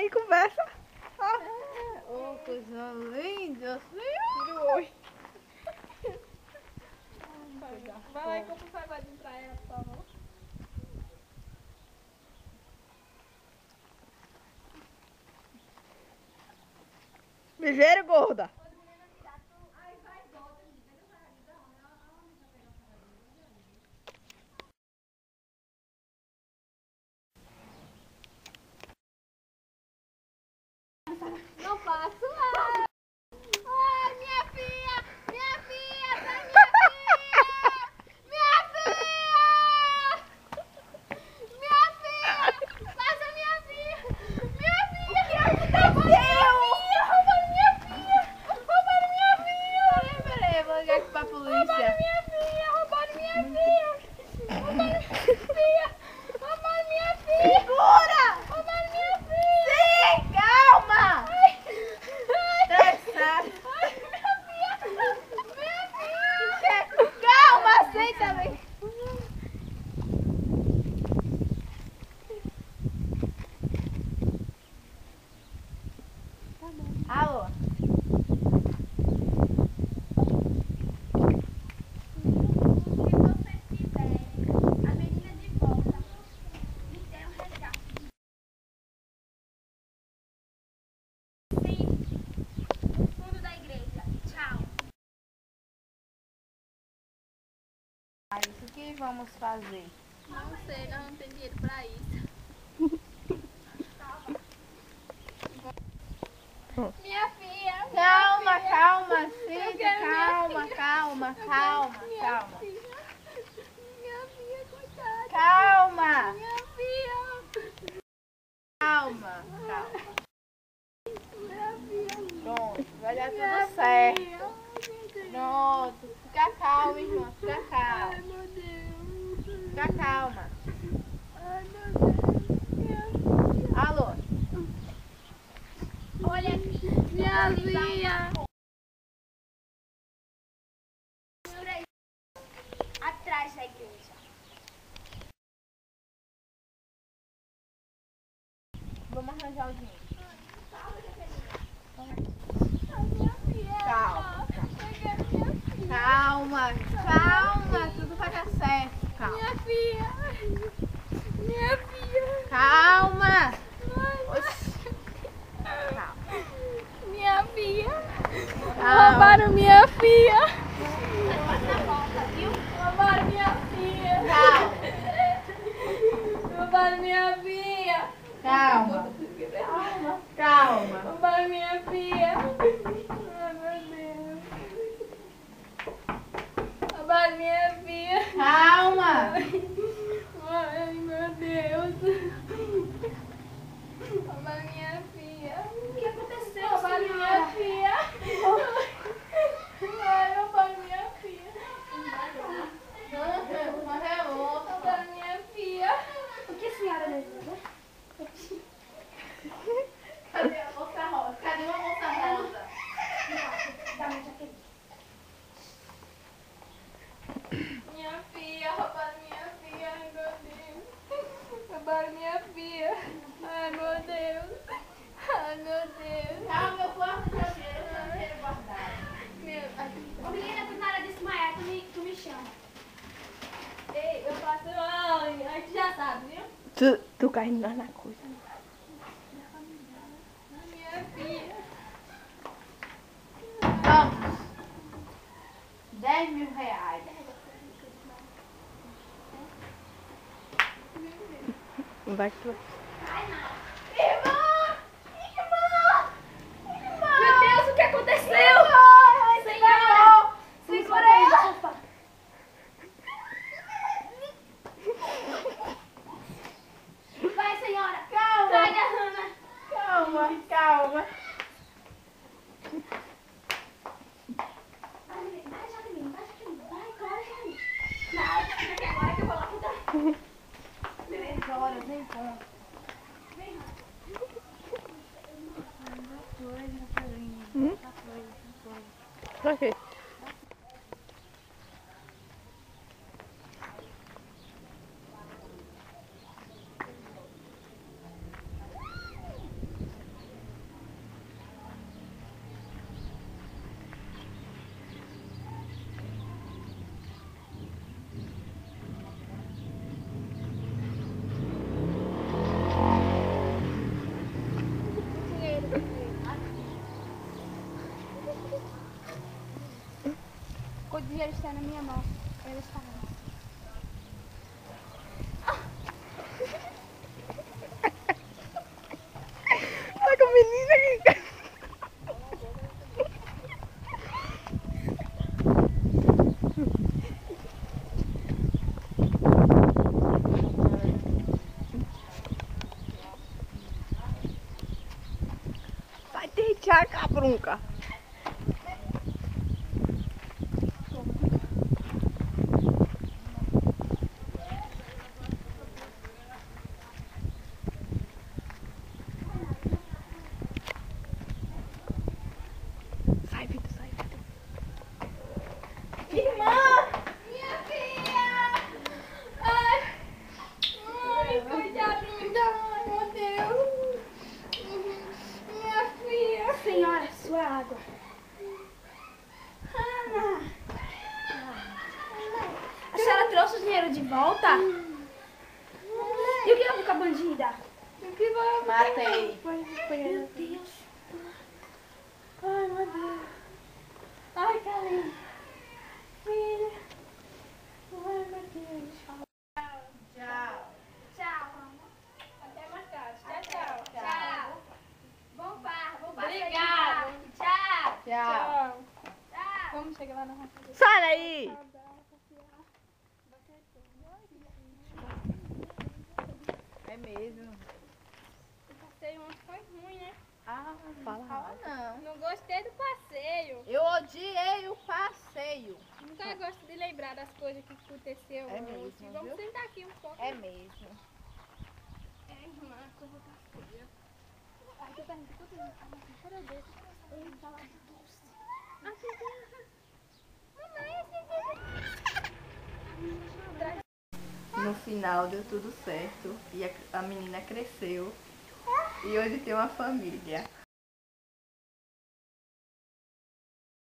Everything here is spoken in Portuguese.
aí conversa. Ô, coisa linda. Oi. Vai lá e compra um salgadinho pra ela, por favor. Viveiro, gorda. Não faço nada. Ai, minha filha! Minha filha! Sai, minha filha! Minha filha! Minha filha! Passa, minha filha! Minha filha! O que aconteceu? Roubaram minha filha! Roubaram minha filha! Peraí, vou ligar aqui pra polícia. Roubaram minha filha! Roubaram minha filha! Roubaram minha filha! Roubaram minha filha! Segura! Roubaram minha filha! Sim, calma. Estressado. Calma, aceita, vem. Alô? Se vocês quiserem a menina de volta, me dê um resgate. Sim, no fundo da igreja. Tchau. Mas o que vamos fazer? Não sei, nós não temos dinheiro pra isso. Minha filha! Calma, calma, filha, quero minha calma, filha. calma, calma, calma. Minha filha, coitada. Calma, Minha filha. calma, calma. Minha filha. Pronto, vai dar Minha tudo certo. filha. Pronto, fica calma, irmã, fica Ai, calma. meu Deus. Fica calma. Ai, meu Deus. Minha filha. Alô? Olha aqui. Minha filha. Atrás da igreja. Vamos arranjar o dinheiro. Minha filha. Calma, Eu quero minha filha. calma, calma, tudo vai dar certo, calma. Minha filha. Minha filha. Calma. Ai, Oxi. Calma. minha filha. Calma. Roubaram minha filha. Calma. Roubaram minha filha. Calma. Roubaram minha filha. Calma. Calma. Roubaram minha filha. Ai, meu Deus. Roubaram minha filha. Calma. Ai, meu Deus. Roubaram minha filha. O que aconteceu, roubaram minha filha. Ai, roubaram minha filha. Roubaram minha filha. O que a senhora deseja? Cadê a moça rosa? Cadê uma moça rosa? Dá minha jaqueta. Minha filha, roubaram minha filha. Ai, meu Deus. Roubaram minha filha. Ai, meu Deus. Ai, meu Deus. Calma, meu quarto de dinheiro, eu tenho dinheiro guardado. Ô, menina, quando na hora de desmaiar, tu me chama. Ei, eu faço... Ai, a gente já sabe, viu? Tu caindo na coisa. Minha filha. Vamos. 10 mil reais. Vai que tu... Irmã! Meu Deus, o que aconteceu? Senhor! Segura ela! Vai, senhora! Calma. Vai, Hannah! Calma, calma. Vai, Jaqueline, vai, corre, Jaqueline. Não, fica aqui agora que eu vou lá cuidar. 3 horas em ponto. Vem, Hannah. Pra quê? dinheiro está na minha mão. Ele está lá. Tá com a menina aqui. Vai deixar, cabrunca. Sai, Vitor, sai, Vitor. Irmã! Minha filha! Ai! Ai, coitadinha! Ai, meu Deus! Minha filha! Senhora, sua água. Ana! A senhora trouxe o dinheiro de volta? E o que houve com a bandida? O que vai? Matei. Meu Deus! Ai, meu Deus! Ai, Carlinhos! Filha! Ai, meu Deus! Tchau. Tchau, até mais tarde. Tchau, tchau. Tchau. Bom passeio. Obrigado. Tchau. Tchau. Tchau. Vamos chegar lá na rua. Sai daí. É mesmo. O passeio ontem foi ruim, né? Ah, fala não. Não gostei do passeio. Eu odiei o passeio. Nunca gosto de lembrar das coisas que aconteceu É hoje. mesmo, Vamos viu? sentar aqui um pouco. É mesmo. É, irmã, que eu vou dar feia. Aí tu pergunta quantos anos? Ah, mas cadê o dedo? Ele tá lá de doce. Mamãe, No final deu tudo certo e a menina cresceu. E hoje tem uma família.